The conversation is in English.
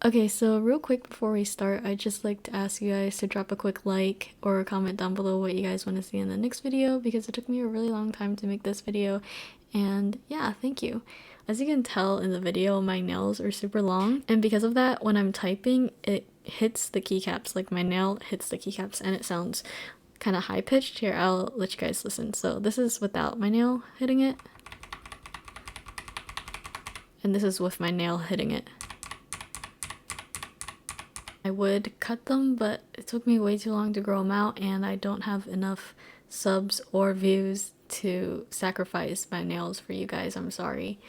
Okay, so real quick before we start, I'd just like to ask you guys to drop a quick like or comment down below what you guys want to see in the next video because it took me a really long time to make this video, and yeah, thank you. As you can tell in the video, my nails are super long, and because of that, when I'm typing, it hits the keycaps, like my nail hits the keycaps and it sounds kind of high-pitched. Here, I'll let you guys listen. So this is without my nail hitting it, and this is with my nail hitting it. I would cut them, but it took me way too long to grow them out and I don't have enough subs or views to sacrifice my nails for you guys. I'm sorry.